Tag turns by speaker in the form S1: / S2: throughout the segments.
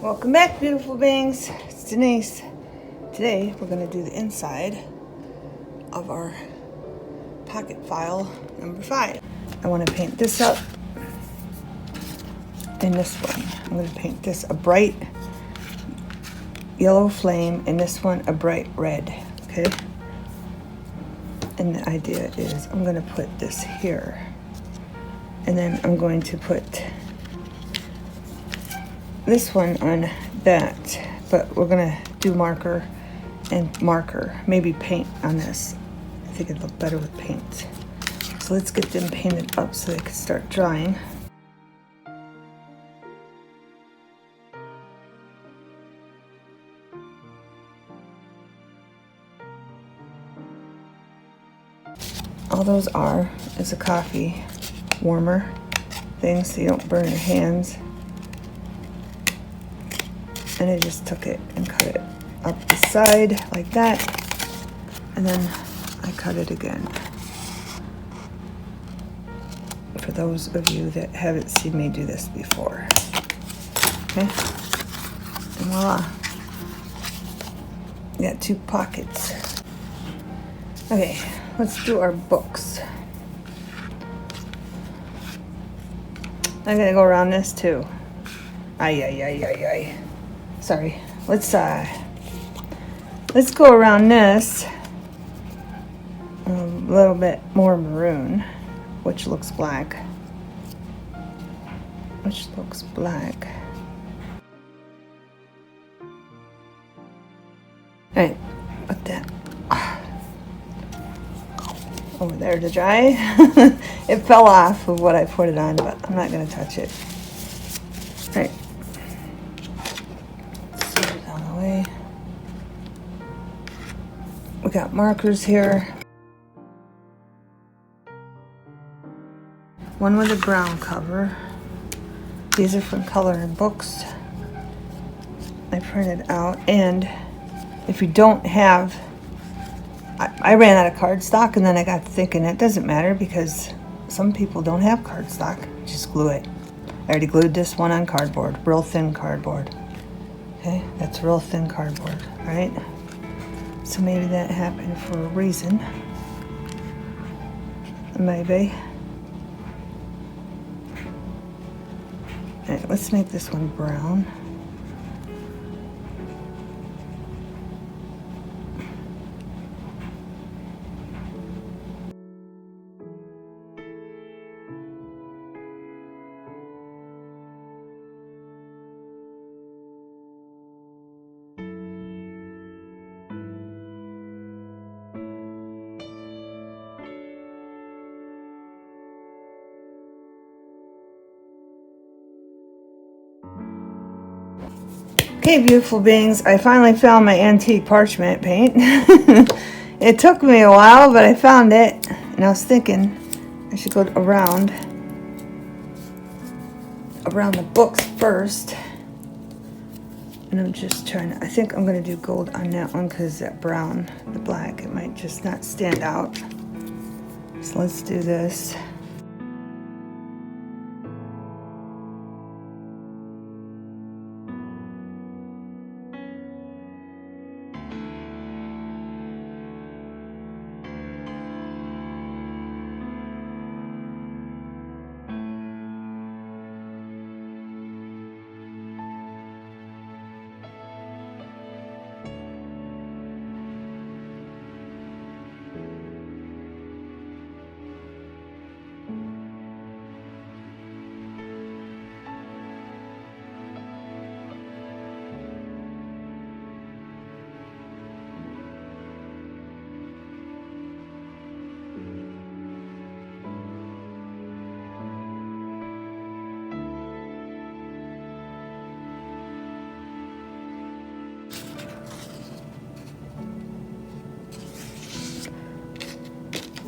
S1: Welcome back, beautiful beings. It's Denise. Today we're going to do the inside of our pocket file number 5. I want to paint this up and this one. I'm going to paint this a bright yellow flame and this one a bright red. Okay? And the idea is I'm going to put this here. And then I'm going to put this one on that, but we're gonna do marker and marker, maybe paint on this. I think it'd look better with paint. So let's get them painted up so they can start drying. All those are is a coffee warmer thing so you don't burn your hands. And I just took it and cut it up the side like that, and then I cut it again. For those of you that haven't seen me do this before. Okay, and voila, we got 2 pockets. Okay, let's do our books. I'm gonna go around this too. Ay. Sorry. Let's go around this a little bit more maroon, which looks black. Alright, put that over there to dry. It fell off of what I put it on, but I'm not going to touch it. Alright. We got markers here. One with a brown cover. These are from Coloring Books. I printed out, and if you don't have, I ran out of cardstock, and then I got thinking it doesn't matter because some people don't have cardstock. Just glue it. I already glued this one on cardboard, real thin cardboard. Okay, that's real thin cardboard, right? So maybe that happened for a reason. Maybe. Alright, let's make this one brown. Okay, beautiful beings, I finally found my antique parchment paint. It took me a while, but I found it. And I was thinking I should go around the books first. And I'm just trying to, I think I'm going to do gold on that one because that brown, the black, it might just not stand out. So let's do this.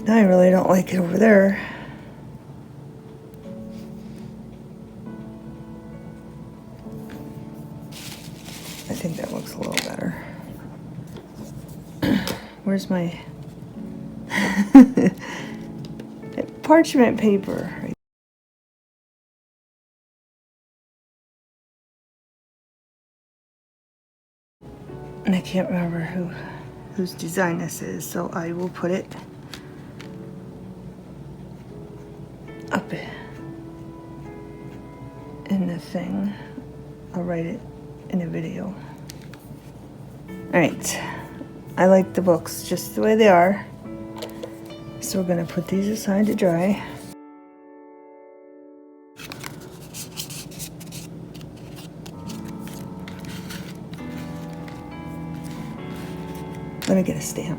S1: I really don't like it over there. I think that looks a little better. Where's my parchment paper? And I can't remember whose design this is, so I will put it up in the thing. I'll write it in a video. Alright, I like the books just the way they are. So we're going to put these aside to dry. Let me get a stamp.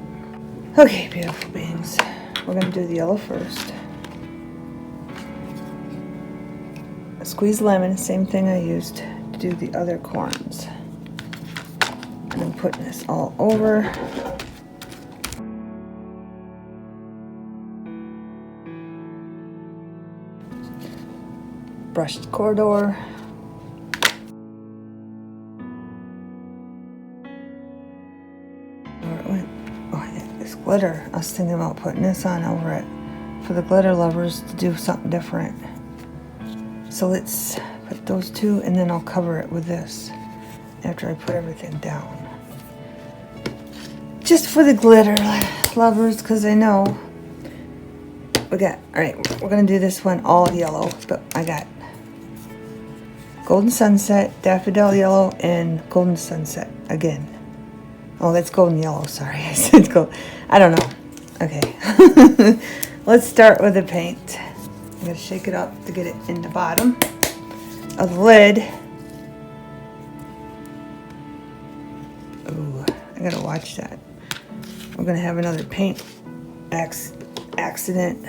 S1: Okay, beautiful beings. We're going to do the yellow first. A squeezed lemon, same thing I used to do the other corns. And I'm putting this all over. Brushed corridor. Where it went. Oh, this glitter. I was thinking about putting this on over it for the glitter lovers to do something different. So let's put those two, and then I'll cover it with this after I put everything down. Just for the glitter lovers, because I know we got, alright, we're going to do this one all yellow, but I got Golden Sunset, Daffodil Yellow, and Golden Sunset again. Oh, that's golden yellow, sorry. I said gold. I don't know. Okay. Let's start with the paint. I'm going to shake it up to get it in the bottom of the lid. Ooh, I got to watch that. We're going to have another paint accident.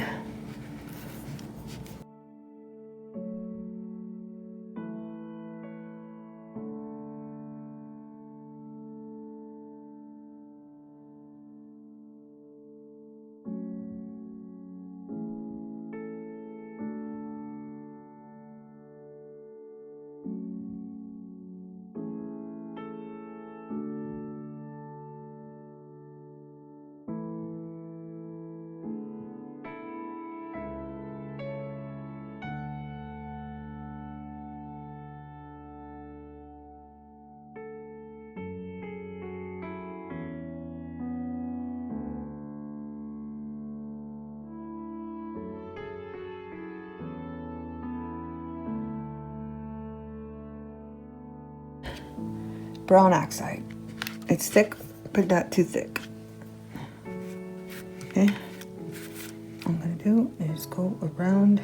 S1: Brown oxide. It's thick, but not too thick. Okay. What I'm going to do is go around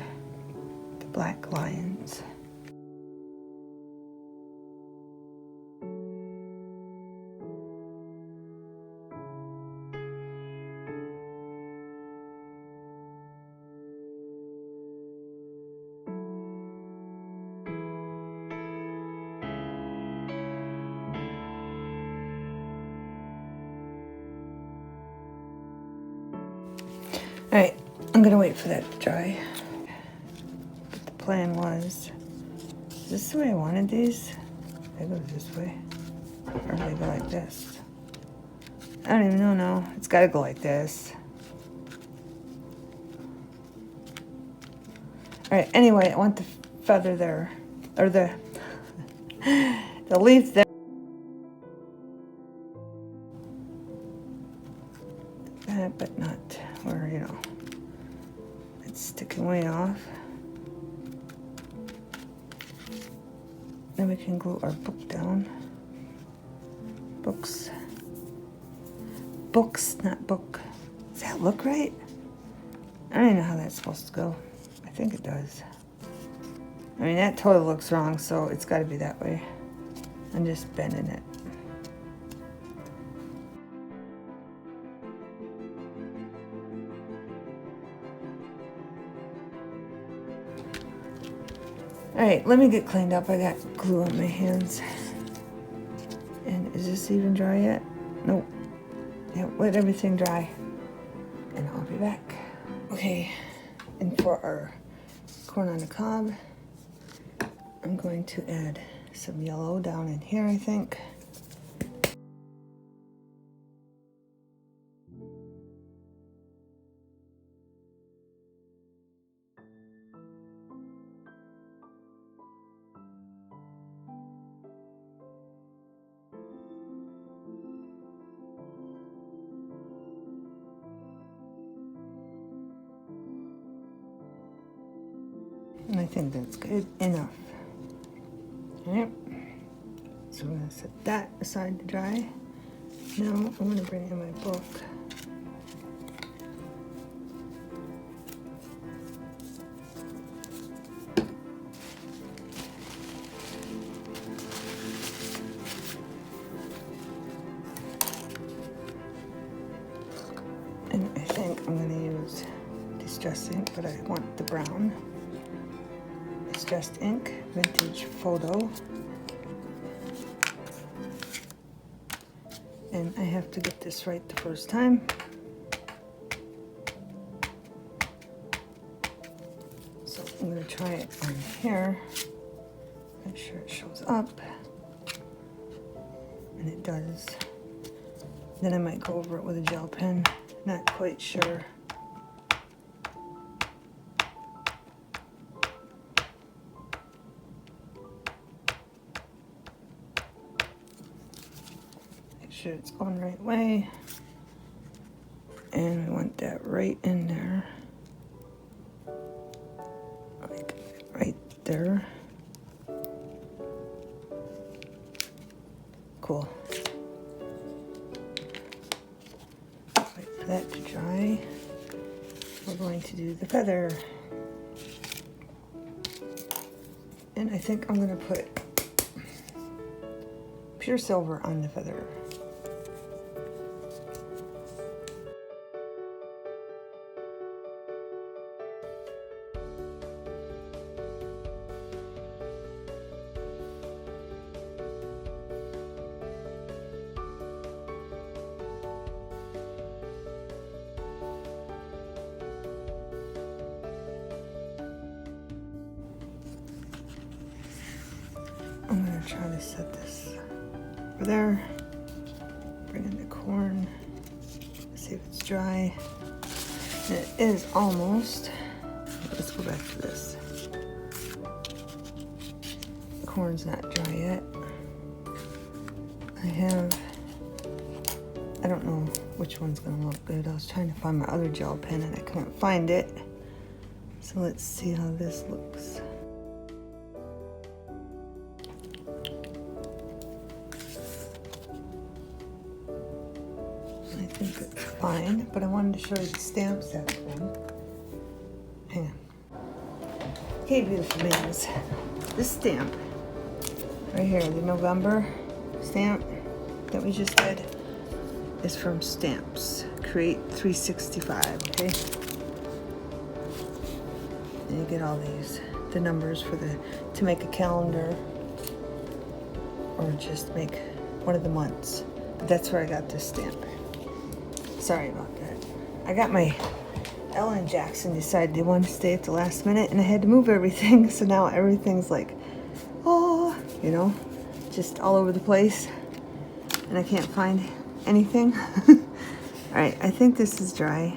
S1: the black lines. Alright, I'm gonna wait for that to dry. But the plan was, is this the way I wanted these? They go this way. Or do they go like this? I don't even know now. It's gotta go like this. Alright, anyway, I want the feather there. Or the leaf there. That, but not where, you know, it's sticking way off. Then we can glue our book down. Books. Books, not book. Does that look right? I don't even know how that's supposed to go. I think it does. I mean, that totally looks wrong, so it's got to be that way. I'm just bending it. Alright, let me get cleaned up. I got glue on my hands. And is this even dry yet? Nope. Yeah, let everything dry. And I'll be back. Okay, and for our corn on the cob, I'm going to add some yellow down in here, I think. And I think that's good enough. All right, so we're gonna set that aside to dry. Now I'm gonna bring in my book. And I think I'm gonna use Distress ink, but I want the brown. Distressed ink, vintage photo. And I have to get this right the first time. So I'm gonna try it on here. Make sure it shows up. And it does. Then I might go over it with a gel pen. Not quite sure. Make sure it's going the right way. And we want that right in there. Like right there. Cool. Wait for that to dry. We're going to do the feather. And I think I'm gonna put pure silver on the feather. I'm gonna try to set this over there. Bring in the corn. See if it's dry. And it is almost. Let's go back to this. The corn's not dry yet. I don't know which one's gonna look good. I was trying to find my other gel pen and I couldn't find it. So let's see how this looks. I think it's fine, but I wanted to show you the stamps that I've done. Hang on. Okay, beautiful babies. This stamp right here, the November stamp that we just did, is from Stamps. Create 365, okay? And you get all these, the numbers for to make a calendar or just make one of the months. But that's where I got this stamp. Sorry about that. I got my Ellen Jackson decided they wanted to stay at the last minute and I had to move everything. So now everything's like, oh, you know, just all over the place. And I can't find anything. All right, I think this is dry.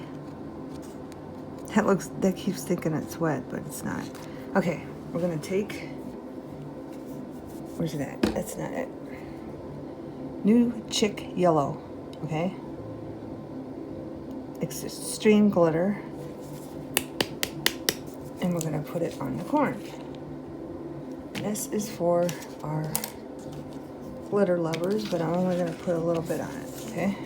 S1: That keeps thinking it's wet, but it's not. Okay, we're gonna take, where's it at? That's not it. New Chick Yellow, okay? Extreme glitter. And we're gonna put it on the corn. This is for our glitter lovers, but I'm only gonna put a little bit on it, okay?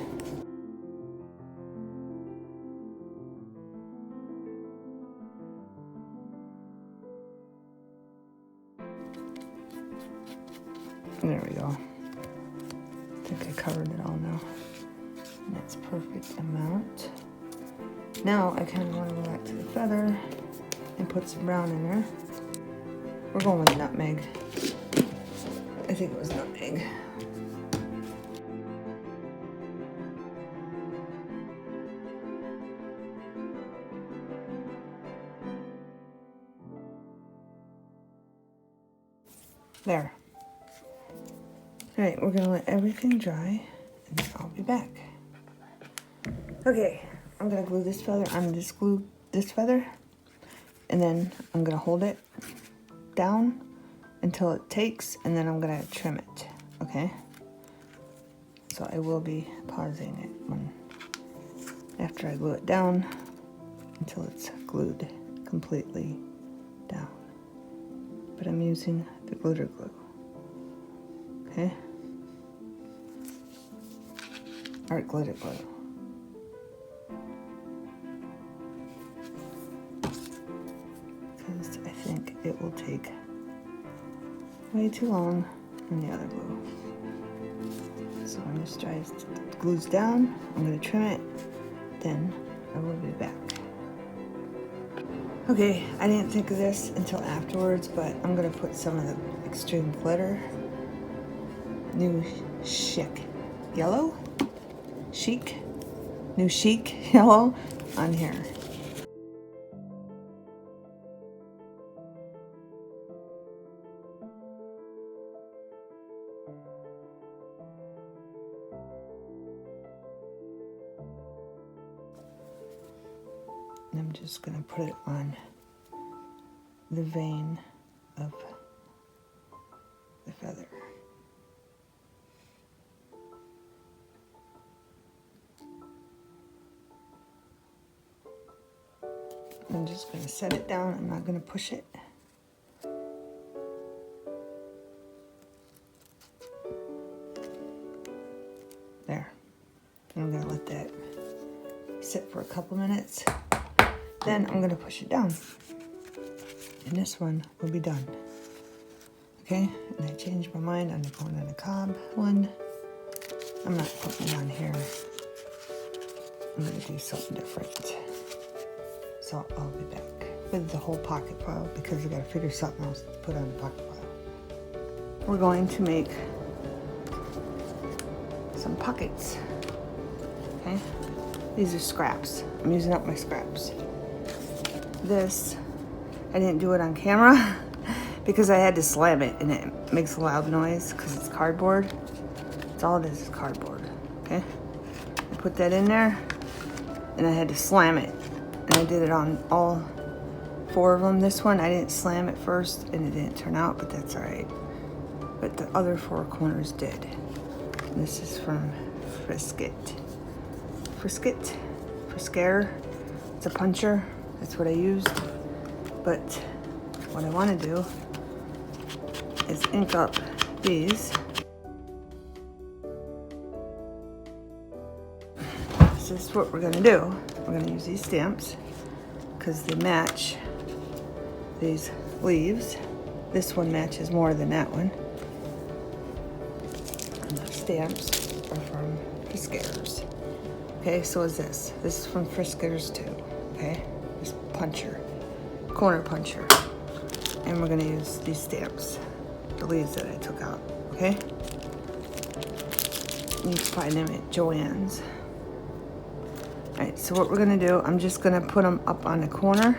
S1: There we go. I think I covered it all now. And that's perfect amount. Now I kind of want to go back to the feather and put some brown in there. We're going with nutmeg. I think it was nutmeg. There. All right, we're gonna let everything dry and then I'll be back. Okay, I'm gonna glue this feather. I'm just glue this feather and then I'm gonna hold it down until it takes and then I'm gonna trim it, okay? So I will be pausing it after I glue it down until it's glued completely down. but I'm using the glitter glue. Okay? Or glitter glue. Because I think it will take way too long on the other glue. So I'm just dry as the glue's down. I'm going to trim it. Then I will be back. Okay, I didn't think of this until afterwards, but I'm going to put some of the extreme glitter. New chic yellow? Chic? New chic yellow on here. And I'm just going to put it on the vein of the feather. I'm just going to set it down. I'm not going to push it. There. And I'm going to let that sit for a couple minutes. Then I'm going to push it down. And this one will be done. Okay? And I changed my mind. I'm going on a cob one. I'm not putting it on here. I'm going to do something different. So I'll be back with the whole pocket file because I got to figure something else to put on the pocket file. We're going to make some pockets. Okay? These are scraps. I'm using up my scraps. This, I didn't do it on camera because I had to slam it and it makes a loud noise because it's cardboard. That's all it is cardboard. Okay? I put that in there and I had to slam it. And I did it on all 4 of them. This one, I didn't slam it first and it didn't turn out, but that's all right. But the other 4 corners did. And this is from Frisket. Friscare. It's a puncher. That's what I used. But what I want to do is ink up these. This is what we're going to do. We're going to use these stamps because they match these leaves. This one matches more than that one. And the stamps are from Friscares. Okay, so is this. This is from Friscares too. Okay, this puncher, corner puncher. And we're going to use these stamps, the leaves that I took out. Okay? You can find them at Joann's. Alright, so what we're going to do, I'm just going to put them up on the corner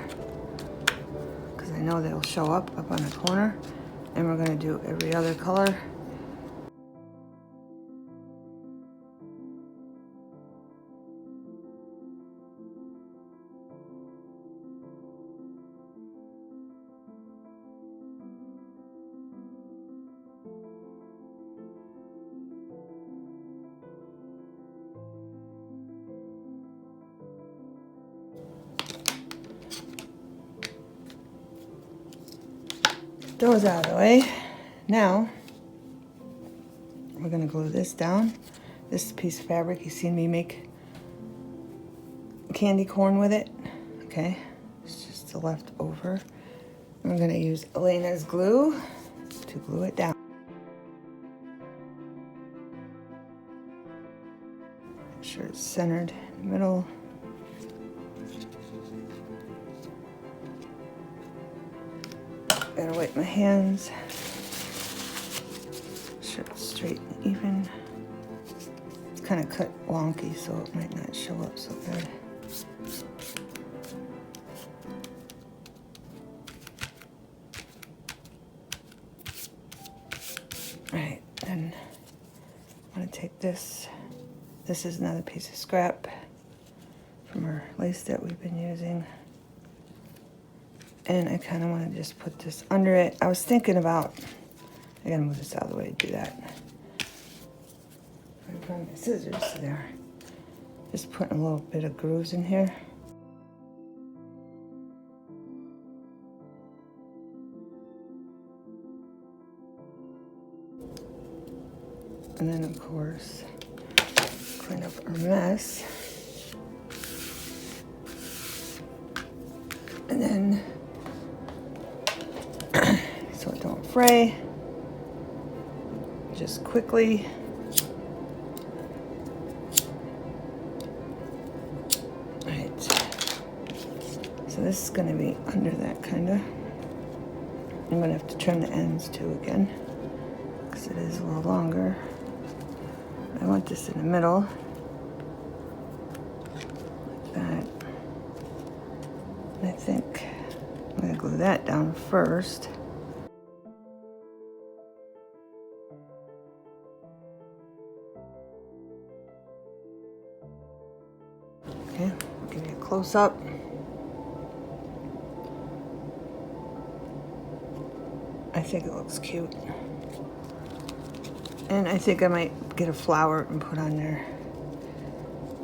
S1: because I know they'll show up on the corner. And we're going to do every other color. Those out of the way. Now, we're going to glue this down. This piece of fabric, you've seen me make candy corn with it. Okay, it's just the leftover. I'm going to use Elena's glue to glue it down. Make sure it's centered in the middle. Gotta wipe my hands. Sure it's straight and even. It's kind of cut wonky, so it might not show up so good. Alright, then I'm gonna take this. This is another piece of scrap from our lace that we've been using. And I kind of want to just put this under it. I was thinking about, I gotta move this out of the way to do that. I found my scissors there. Just putting a little bit of grooves in here. And then of course, clean up our mess. And then, so it don't fray, just quickly. Right, so this is gonna be under that kinda. I'm gonna have to trim the ends too again, because it is a little longer. I want this in the middle, like that. And I think I'm gonna glue that down first. Okay, I'll give you a close up. I think it looks cute. And I think I might get a flower and put on there.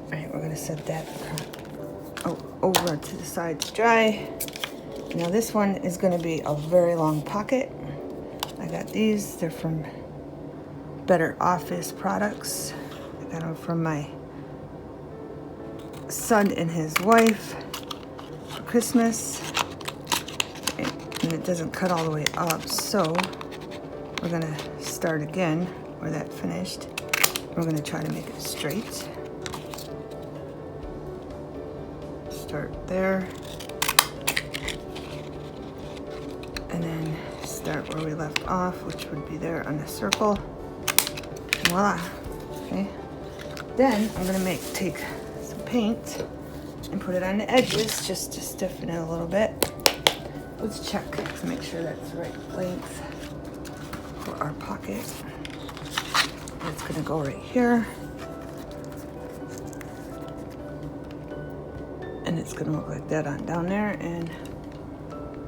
S1: All right, we're gonna set that over to the side to dry. Now this one is gonna be a very long pocket. I got these, they're from Better Office Products. I got them from my son and his wife for Christmas. And it doesn't cut all the way up, so we're gonna start again where that finished. We're gonna try to make it straight. Start there. And then start where we left off, which would be there on the circle. Voila. Okay. Then I'm gonna take some paint and put it on the edges just to stiffen it a little bit. Let's check to make sure that's the right length for our pocket. It's gonna go right here. And it's gonna look like that on down there and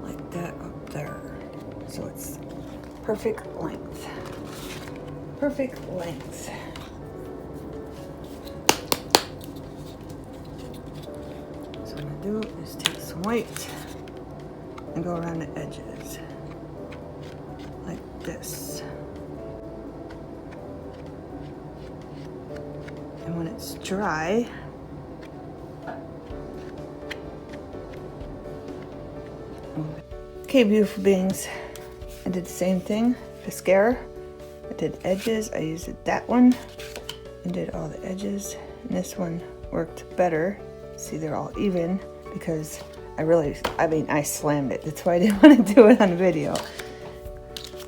S1: like that up there. So it's perfect length. Perfect length. So what I'm gonna do is take some white and go around the edges like this. And when it's dry, okay, beautiful beings, I did the same thing. Mascara, I did edges, I used that one and did all the edges, and this one worked better. See, they're all even because I slammed it. That's why I didn't want to do it on video.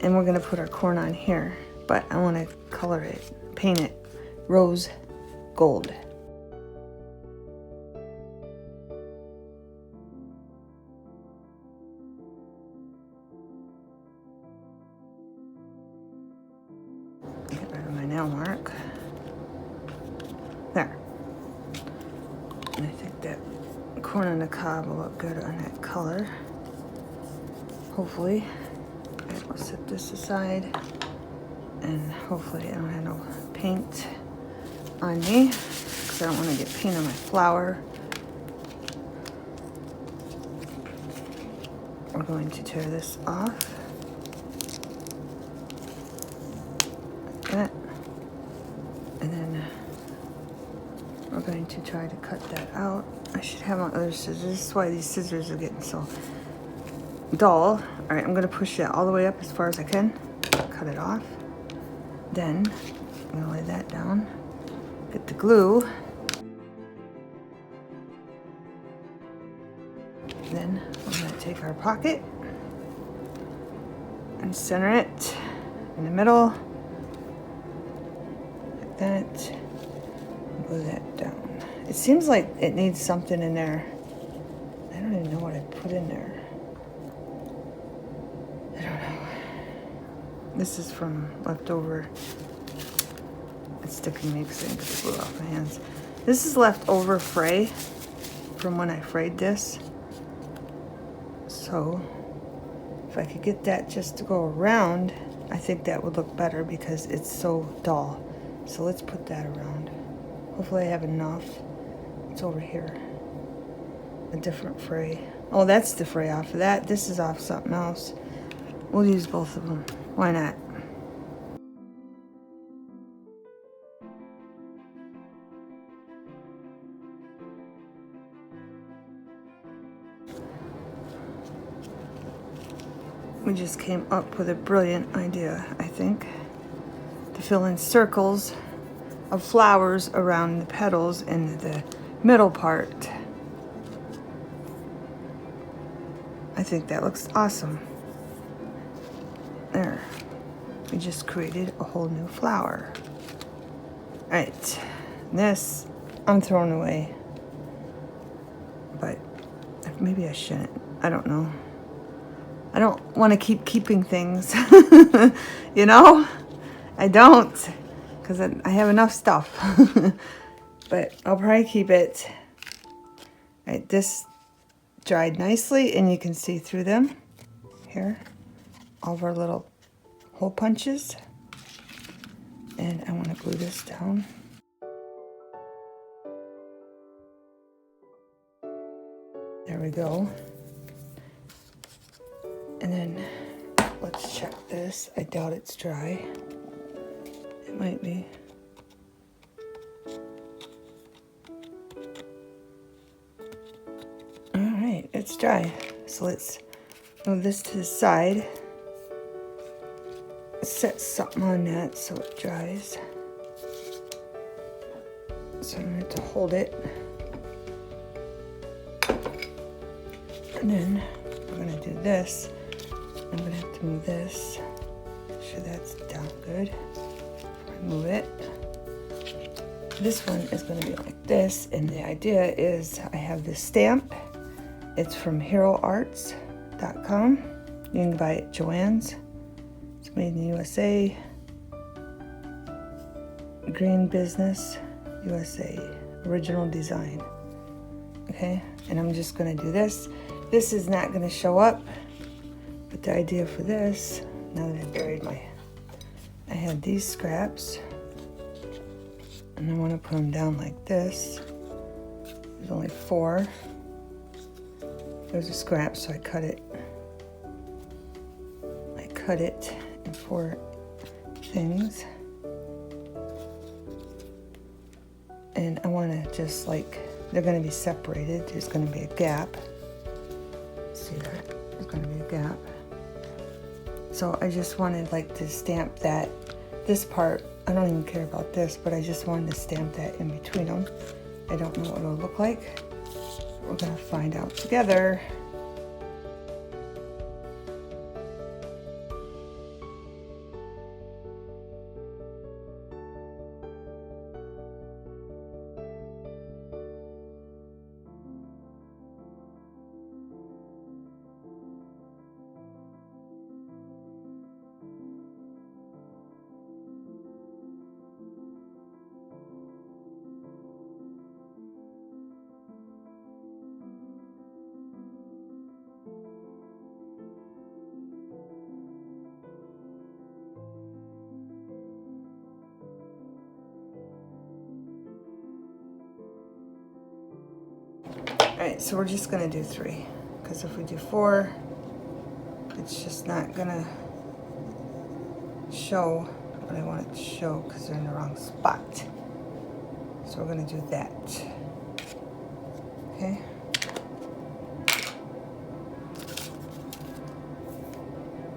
S1: And we're gonna put our corn on here, but I want to color it, paint it rose gold. Get rid of my nail mark. There. And I think that corn on the cob will look good on that color. Hopefully. Okay, we'll set this aside. And hopefully I don't have no paint on me, because I don't want to get paint on my flower. We're going to tear this off. Like that. And then we're going to try to cut that out. I should have my other scissors. This is why these scissors are getting so dull. All right, I'm gonna push that all the way up as far as I can. Cut it off. Then I'm gonna lay that down. Get the glue. Then we're gonna take our pocket and center it in the middle, like that. And glue that down. It seems like it needs something in there. I don't even know what I put in there. I don't know. This is from leftover. It's sticking me because I didn't get the glue off my hands. This is leftover fray from when I frayed this. So if I could get that just to go around, I think that would look better because it's so dull. So let's put that around. Hopefully I have enough. It's over here. A different fray. Oh, that's the fray off of that. This is off something else. We'll use both of them. Why not? we just came up with a brilliant idea, I think, to fill in circles of flowers around the petals in the middle part. I think that looks awesome. There. We just created a whole new flower. All right. This I'm throwing away. But maybe I shouldn't. I don't know. I don't want to keep keeping things. You know? I don't. Because I have enough stuff. But I'll probably keep it. All right, this dried nicely and you can see through them. Here. All of our little hole punches. And I want to glue this down. There we go. And then let's check this. I doubt it's dry. It might be. All right, it's dry. So let's move this to the side. Set something on that so it dries. So I'm going to hold it. And then we're going to do this. I'm going to have to move this. Make sure that's down good. Move it. This one is going to be like this. And the idea is I have this stamp. It's from heroarts.com. You can buy it at Joann's. It's made in the USA. Green Business, USA. Original design. Okay, and I'm just going to do this. This is not going to show up, but the idea for this, now that I buried I had these scraps, and I want to put them down like this. There's only 4. There's a scrap, so I cut it. I cut it in 4 things. And I want to just like, they're going to be separated. There's going to be a gap. See that? There's going to be a gap. So I just wanted like to stamp that, this part, I don't even care about this, but I just wanted to stamp that in between them. I don't know what it'll look like. We're going to find out together. Alright, so we're just going to do 3, because if we do 4, it's just not going to show what I want it to show because they're in the wrong spot. So we're going to do that. Okay?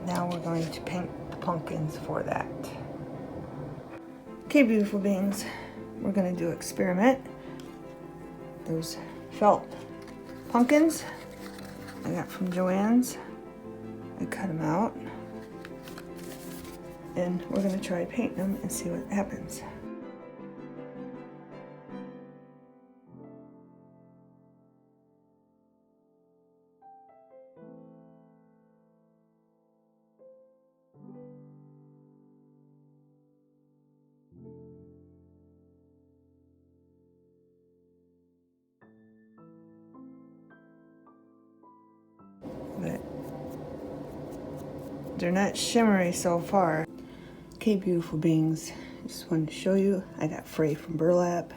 S1: Now we're going to paint the pumpkins for that. Okay, beautiful beings, we're going to do experiment. Those felt pumpkins I got from Joann's. I cut them out. And we're going to try painting them and see what happens. But they're not shimmery so far. Okay, beautiful beings, just wanted to show you. I got fray from burlap.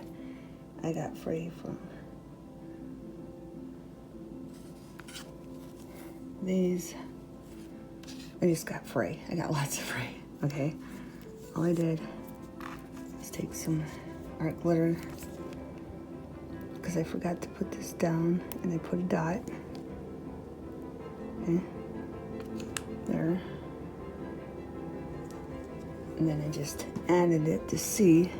S1: I got fray from these. I just got fray. I got lots of fray. Okay, all I did is take some art glitter because I forgot to put this down, and I put a dot. Okay. there. And then I just added it to see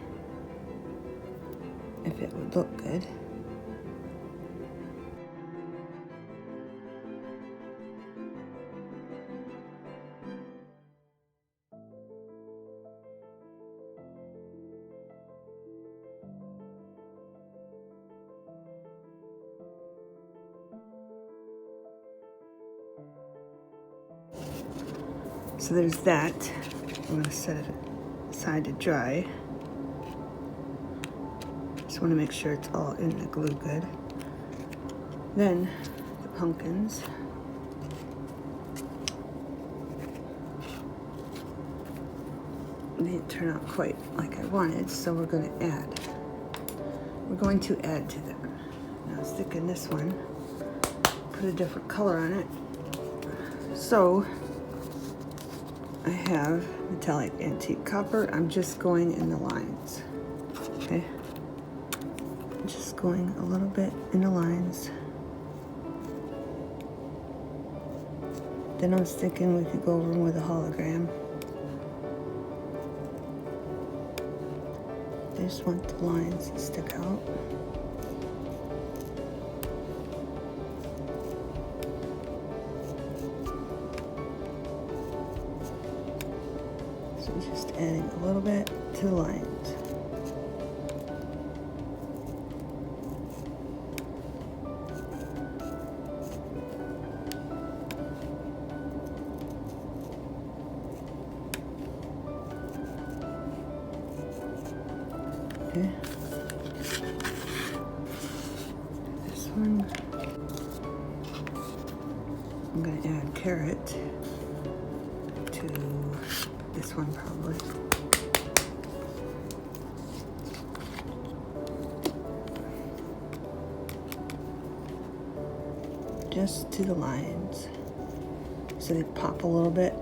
S1: if it would look good. So there's that. I'm gonna set it aside to dry. Just wanna make sure it's all in the glue good. Then the pumpkins. They didn't turn out quite like I wanted, so we're going to add to them. Now stick in this one, put a different color on it. So I have metallic antique copper. I'm just going in the lines. Okay, I'm just going a little bit in the lines. Then I was thinking we could go over them with a hologram. I just want the lines to stick out. So just adding a little bit to the lines. Okay. This one, I'm going to add carrot to this one probably. Just to the lines so they pop a little bit.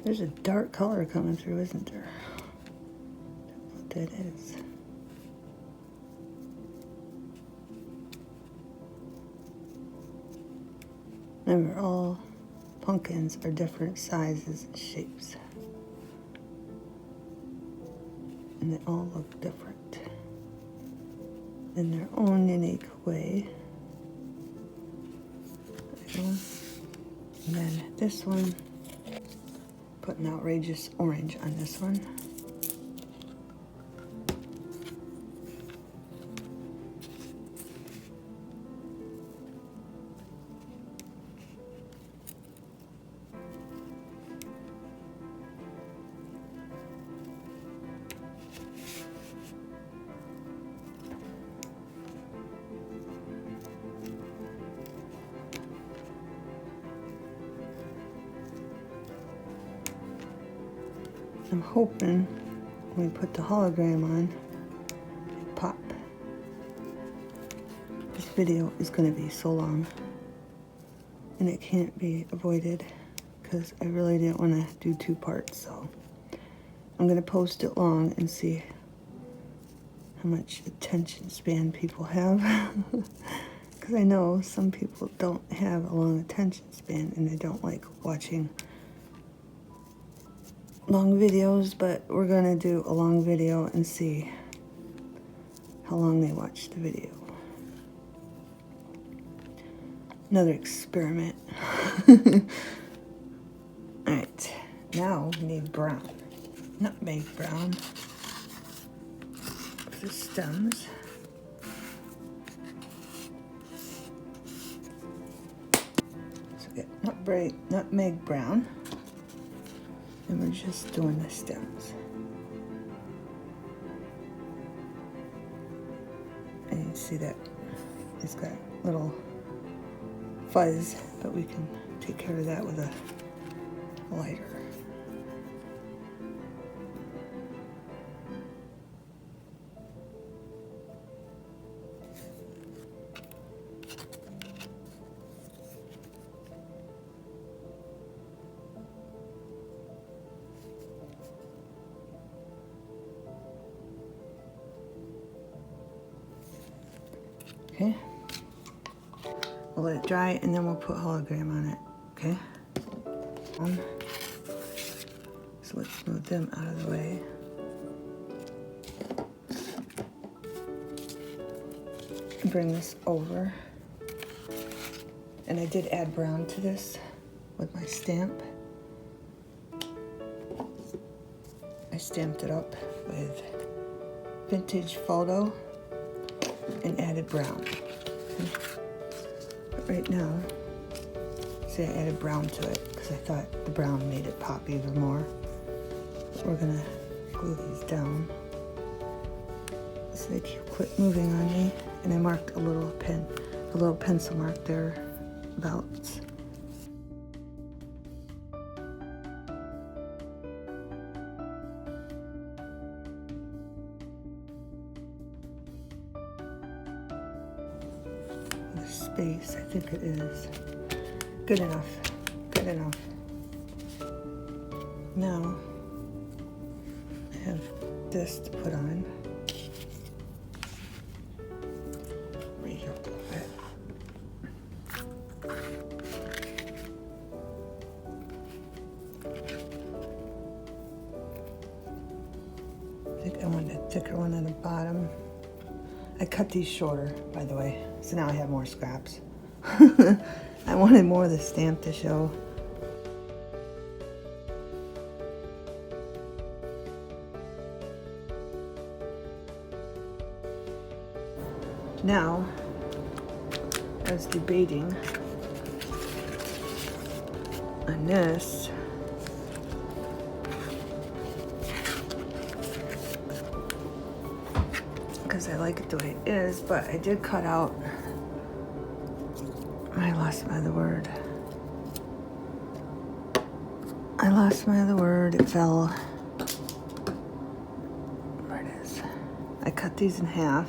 S1: There's a dark color coming through, isn't there? What that is. Remember, all pumpkins are different sizes and shapes. And they all look different in their own unique way. And then this one, put an outrageous orange on this one. I'm hoping when we put the hologram on, it pop. This video is going to be so long, and it can't be avoided because I really didn't want to do 2 parts, so I'm going to post it long and see how much attention span people have. Because I know some people don't have a long attention span and they don't like watching long videos, but we're gonna do a long video and see how long they watch the video. Another experiment. Alright, now we need brown. Nutmeg brown for the stems. So get nutmeg brown. And we're just doing the stems. see that it's got little fuzz, but we can take care of that with a lighter. Okay, we'll let it dry and then we'll put hologram on it, okay? So let's move them out of the way. And bring this over. And I did add brown to this with my stamp. I stamped it up with vintage photo and added brown. Okay. But right now, see, I added brown to it because I thought the brown made it pop even more. But we're gonna glue these down so they quit moving on me. And I marked a little pencil mark there about. Space, I think it is. Good enough. Good enough. Now, I have this to put on. Right here a little bit. I think I wanted a thicker one on the bottom. I cut these shorter, by the way, so now I have more scraps. I wanted more of the stamp to show. Now, I was debating on this. Because I like it the way it is, but I did cut out, I lost my other word. It fell. Where it is. I cut these in half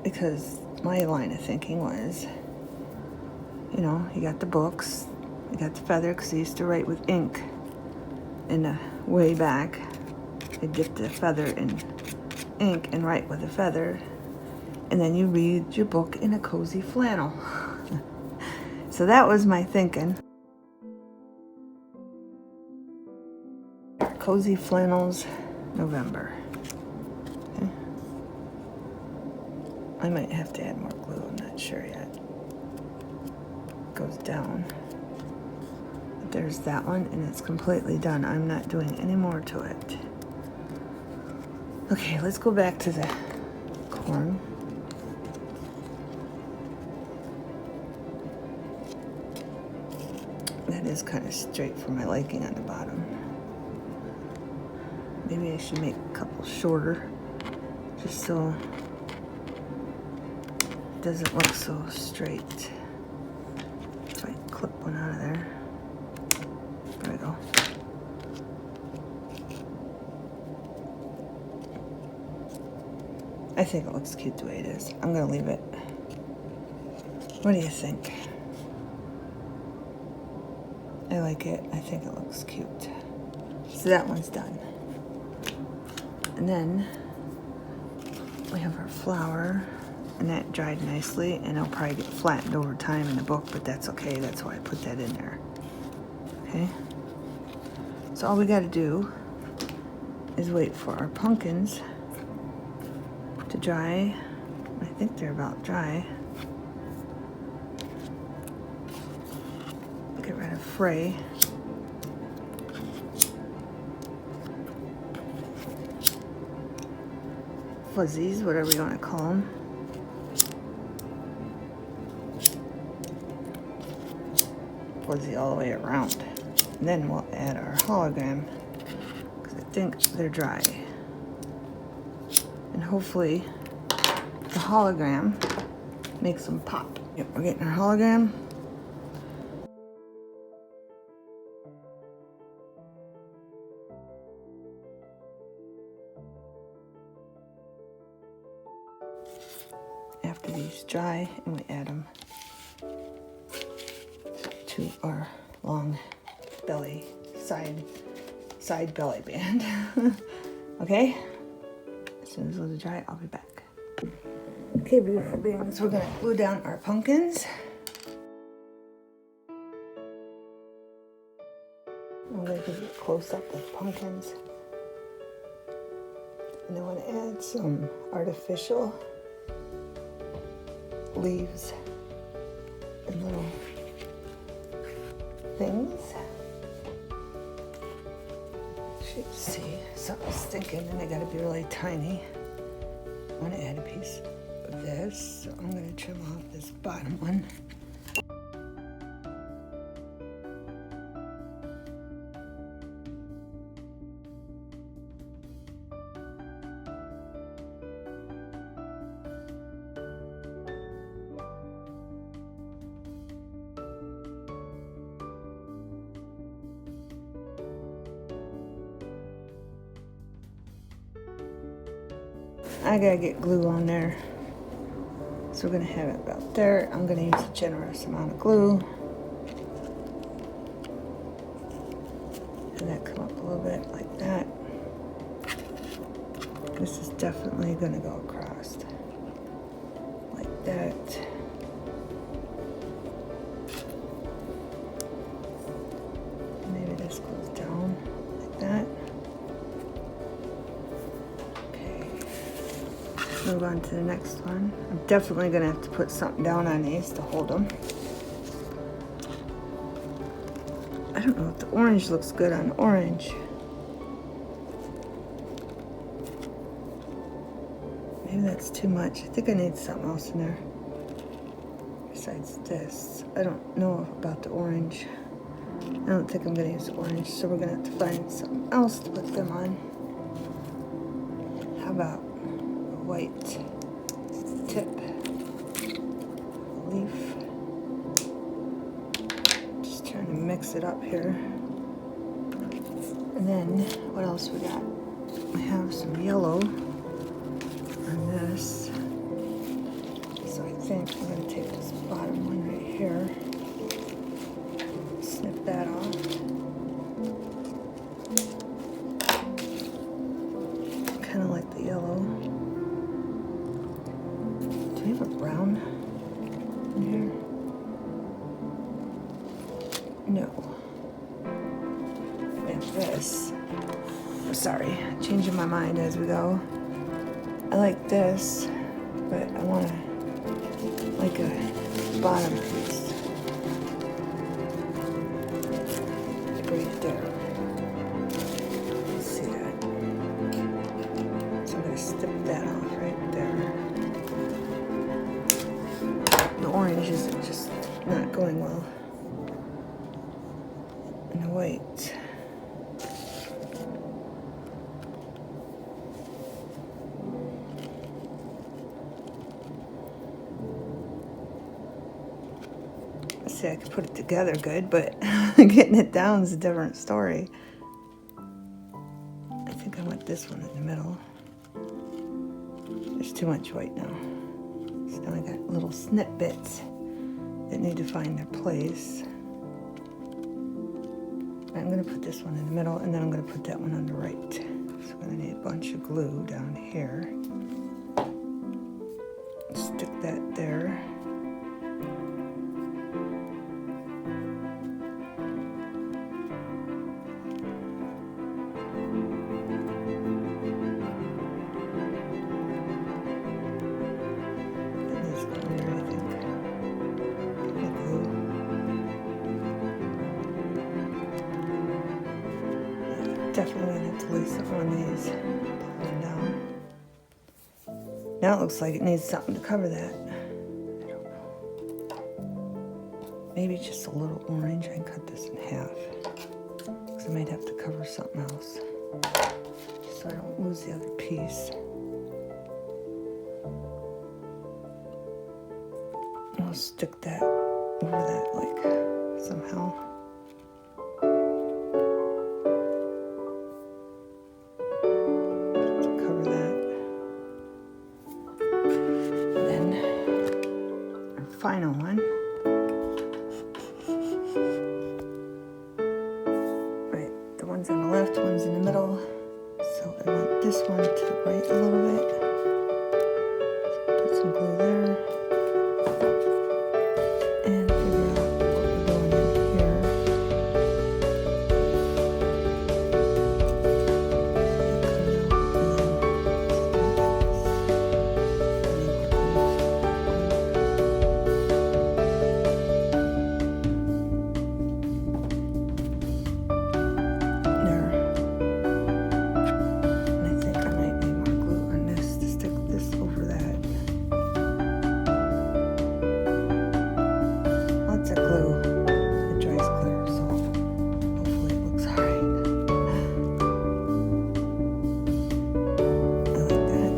S1: because my line of thinking was, you know, you got the books, you got the feather, because I used to write with ink in the way back. I dip the feather in ink and write with a feather, and then you read your book in a cozy flannel. So that was my thinking. Cozy flannels, November. Okay. I might have to add more glue, I'm not sure yet. It goes down. But there's that one, and it's completely done. I'm not doing any more to it. Okay, let's go back to the corn. That is kind of straight for my liking on the bottom. Maybe I should make a couple shorter, just so it doesn't look so straight. If I clip one out of there. There we go. I think it looks cute the way it is. I'm gonna leave it. What do you think? I like it. I think it looks cute. So that one's done. And then we have our flower, and that dried nicely, and it'll probably get flattened over time in the book, but that's okay. That's why I put that in there. Okay? So all we gotta do is wait for our pumpkins to dry. I think they're about dry. Get rid of fray. Fuzzies, whatever you want to call them. Fuzzy all the way around. And then we'll add our hologram, because I think they're dry. And hopefully the hologram makes them pop. Yep, we're getting our hologram. After these dry, and we add them to our long belly, side belly band. Okay? As soon as those are dry, I'll be back. Okay, beautiful beings, we're gonna glue down our pumpkins. I'm gonna give you a close-up of pumpkins. And I wanna add some artificial leaves and little things. You see, something's stinking and they gotta be really tiny. I wanna add a piece of this, so I'm gonna trim off this bottom one. I gotta get glue on there. So we're gonna have it about there. I'm gonna use a generous amount of glue. And that come up a little bit like that. This is definitely gonna go across. Like that. Maybe this goes down like that. Move on to the next one. I'm definitely gonna have to put something down on these to hold them. I don't know if the orange looks good on orange. Maybe that's too much. I think I need something else in there besides this. I don't know about the orange. I don't think I'm gonna use orange, so we're gonna have to find something else to put them on. How about white tip leaf. Just trying to mix it up here. And then what else we got? We have some yellow on this. So I think I'm going to take this bottom one right here. Snip that off. Kind of like the yellow. Do we have a brown in here? No. We have this. Oh, sorry, changing my mind as we go. I like this, but I want like a bottom piece. Right there. See that? So I'm going to snip that off right there. The orange is just not going well. And the white. See, I could put it together good, but getting it down is a different story. I think I want this one in the middle. There's too much white now. So now I got little snip bits that need to find their place. I'm going to put this one in the middle, and then I'm going to put that one on the right. So I'm going to need a bunch of glue down here. Stick that there. Definitely gonna have to lay something on these. Pull them down. Now it looks like it needs something to cover that. I don't know. Maybe just a little orange. I can cut this in half. Because I might have to cover something else. So I don't lose the other piece. I'll stick that over that like somehow. To cover that. And then our final one. Right, the one's on the left, one's in the middle. So I want this one to the right a little bit. Put some glue there. And figure out what we're doing in here. There. And I think I might need more glue on this to stick this over that. Lots of glue. It dries clear, so hopefully it looks alright. I like that.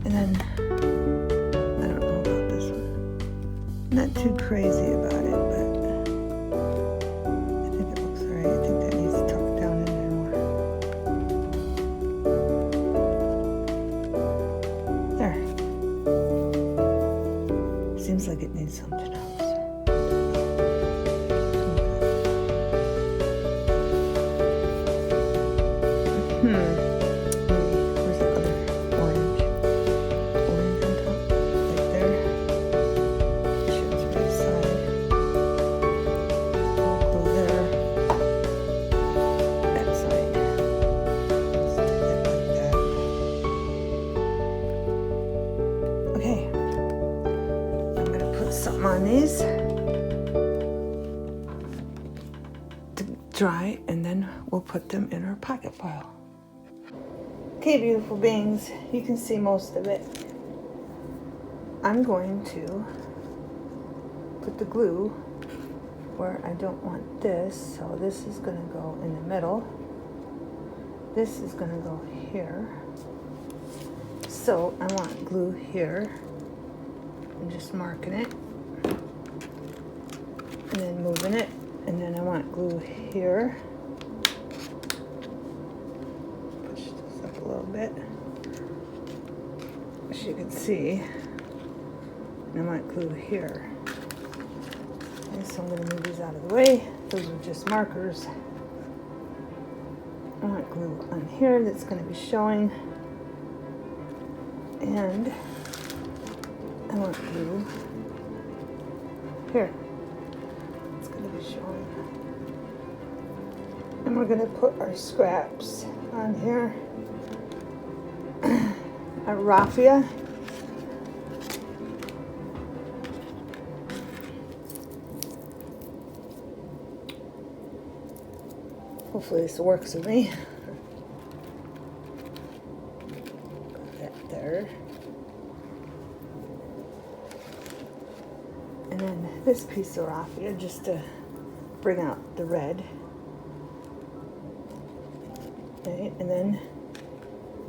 S1: And then, I don't know about this one. Not too crazy about it, but I think it looks alright. I think that needs tucked down in there more. There. Seems like it needs something else. Where's the other orange? Orange on top? Right there. Shows right side. Glue there. That side. Stick that like that. Okay. I'm gonna put something on these to dry, and then we'll put them in our pocket pile. Okay, beautiful beings, you can see most of it. I'm going to put the glue where I don't want this, so this is going to go in the middle. This is going to go here. So I want glue here. I'm just marking it and then moving it, and then I want glue here. Push this up a little bit, as you can see, and I want glue here. Okay, so I'm going to move these out of the way. Those are just markers. I want glue on here that's going to be showing, and I want glue here. It's going to be showing. And we're going to put our scraps on here. Our raffia. Hopefully this works with me. Put that there. And then this piece of raffia just to bring out the red. Okay, and then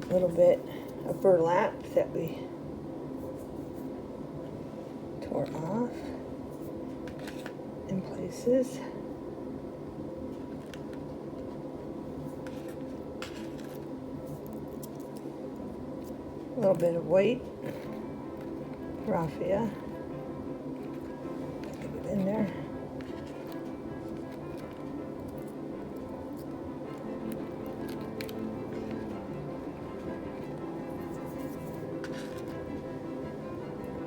S1: a little bit of burlap that we tore off in places. A little bit of white raffia. Get it in there.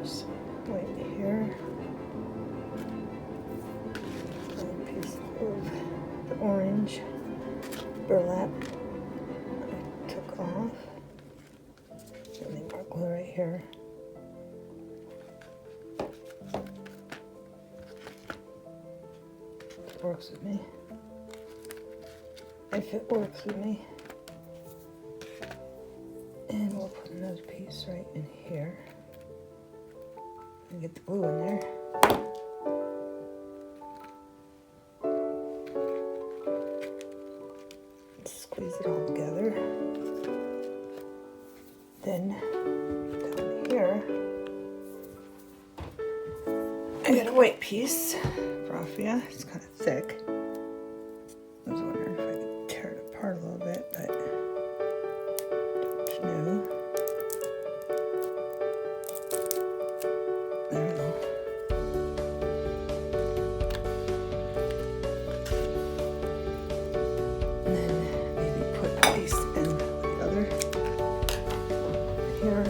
S1: Some white here. A piece of the orange burlap I took off. Let me mark glue right here. It works with me. If it works with me. And we'll put another piece right in here. And get the glue in there. Squeeze it all together. Then down here, I got a white piece, raffia. It's kind of thick. I was wondering if I could tear it apart a little bit, but don't know. There we go. And then maybe put a piece in the other here.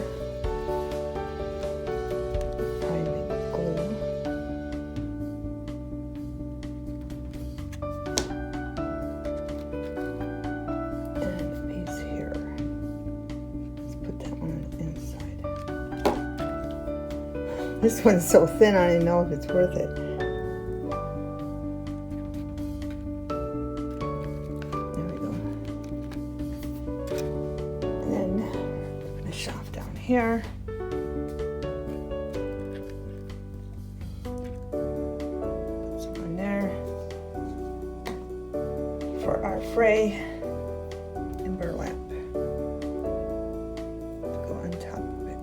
S1: This one's so thin, I don't even know if it's worth it. There we go. And then I'm going to shove down here. Put some in there for our fray and burlap. Go on top of it.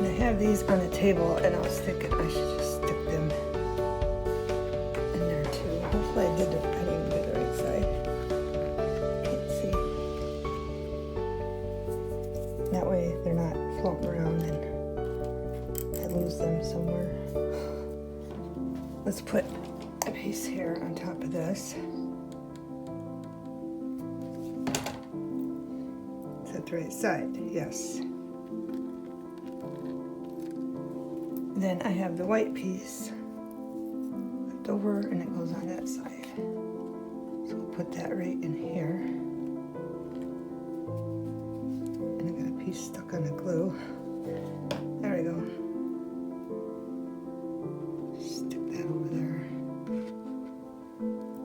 S1: I have these on the table, and I was thinking I should just stick them in there too. Hopefully I didn't do the right side. Can't see. That way they're not floating around and I lose them somewhere. Let's put a piece here on top of this. Is that the right side? Yes. Then I have the white piece left over, and it goes on that side. So we'll put that right in here. And I got a piece stuck on the glue. There we go. Stick that over there.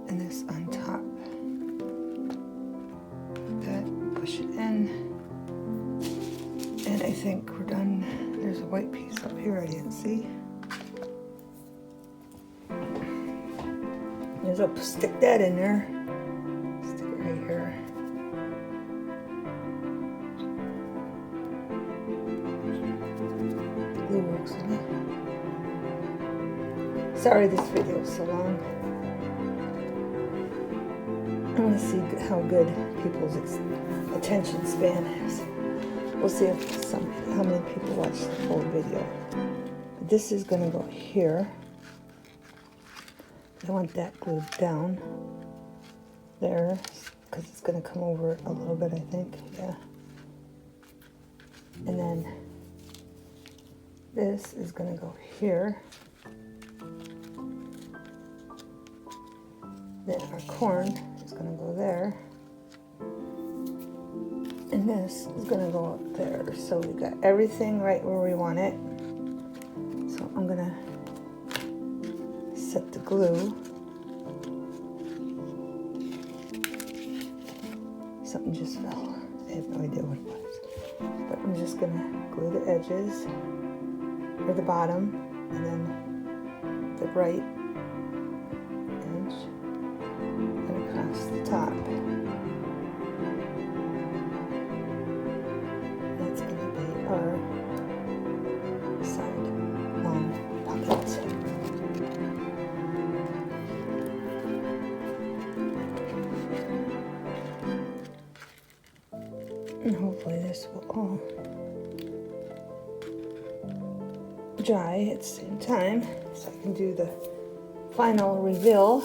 S1: And this on top. Put that, push it in. And I think we're done. There's a white piece up here I didn't see. I'll stick that in there. Stick it right here. The glue works with it. Sorry this video is so long. I want to see how good people's attention span is. We'll see if how many people watch the full video. This is going to go here. I want that glued down there because it's going to come over a little bit, I think. Yeah. And then this is going to go here. Then our corn is going to go there. And this is going to go up there. So we got everything right where we want it. So I'm going to set the glue. Something just fell. I have no idea what it was. But I'm just going to glue the edges, or the bottom, and then the right edge, and across the top. That's going to be our side pocket. And hopefully this will all dry at the same time, so I can do the final reveal.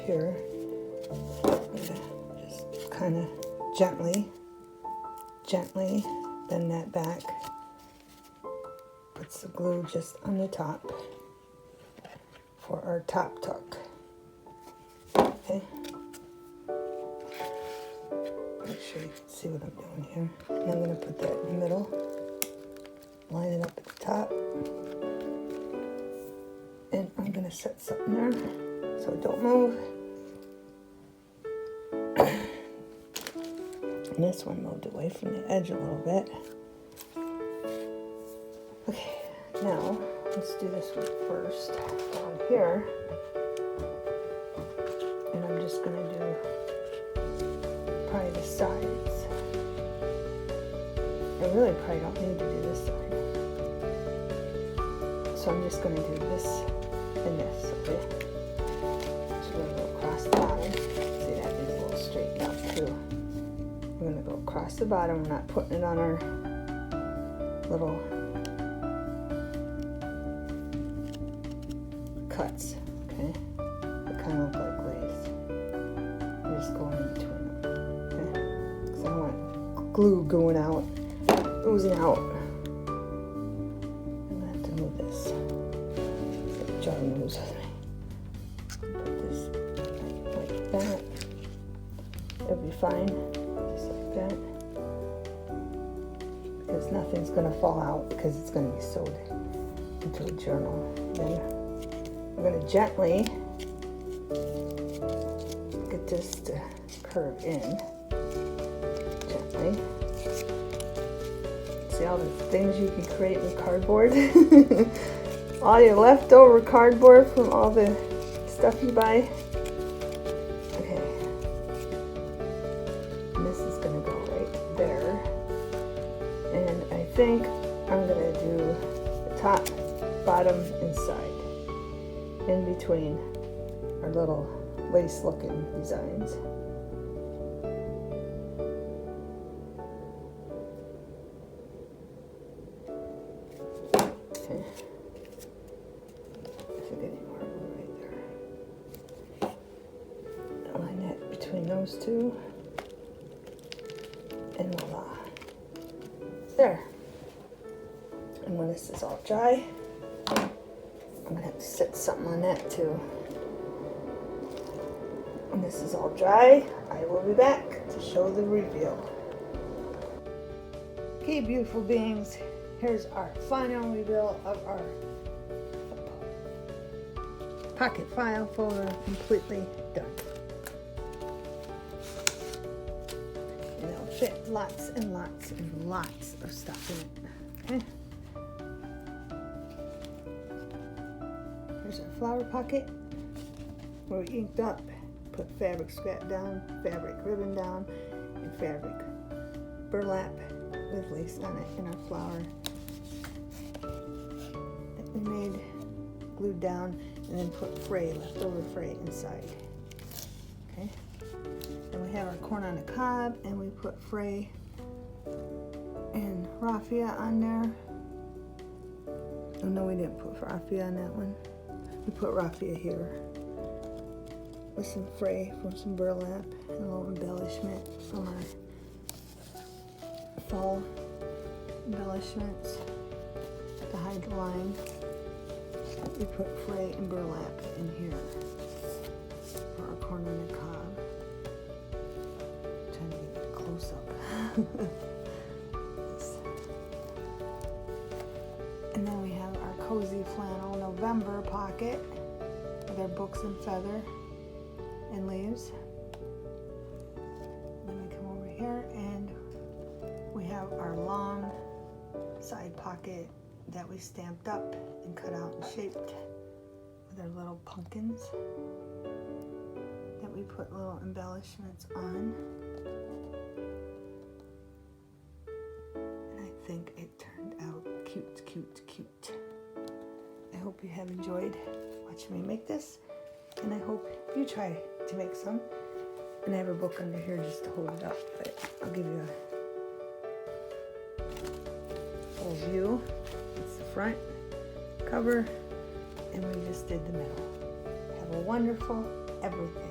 S1: Here, I'm gonna just kind of gently bend that back. Puts the glue just on the top for our top tuck. Okay. Make sure you can see what I'm doing here. And I'm going to put that in the middle. Line it up at the top. And I'm going to set something there so it don't move. And this one moved away from the edge a little bit. Okay, now let's do this one first down here. And I'm just going to do probably the sides. I really probably don't need to do this side. So I'm just going to do this and this, okay? So we're going to go across the bottom. See, that needs a little straightened out too. We're going to go across the bottom. We're not putting it on our little cuts, okay? They kind of look like lace. We're just going in between them, okay? Because I don't want glue going out, oozing out. I'm gonna have to move this. The jar moves with me. Put this like that. It'll be fine, just like that. Because nothing's gonna fall out because it's gonna be sewed into a journal. Then I'm going to gently get this to curve in. Gently. See all the things you can create with cardboard? All your leftover cardboard from all the stuff you buy. Okay. And this is going to go right there. And I think I'm going to do the top, bottom, and side. In between our little lace looking designs. Okay. If I get any more glue right there. Line it between those two. And voila. There. And when this is all dry, I'm gonna have to set something on that too. When this is all dry, I will be back to show the reveal. Okay, beautiful beings, here's our final reveal of our pocket file folder, completely done. And it'll fit lots and lots and lots of stuff in it. Okay. Here's our flower pocket where we inked up, put fabric scrap down, fabric ribbon down, and fabric burlap with lace on it in our flower that we made, glued down, and then put leftover fray inside. Okay. Then we have our corn on the cob, and we put fray and raffia on there. Oh no, we didn't put raffia on that one. We put raffia here with some fray from some burlap and a little embellishment from our fall embellishments to hide the line. We put fray and burlap in here for our corn on the cob. I'm trying to get a close up. And then we have our cozy flannel November pocket with our books and feather and leaves. Then we come over here and we have our long side pocket that we stamped up and cut out and shaped with our little pumpkins that we put little embellishments on. And I think it turned out cute, cute, cute. I hope you have enjoyed watching me make this, and I hope you try to make some. And I have a book under here just to hold it up, but I'll give you a full view. It's the front cover, and we just did the middle. Have a wonderful everything.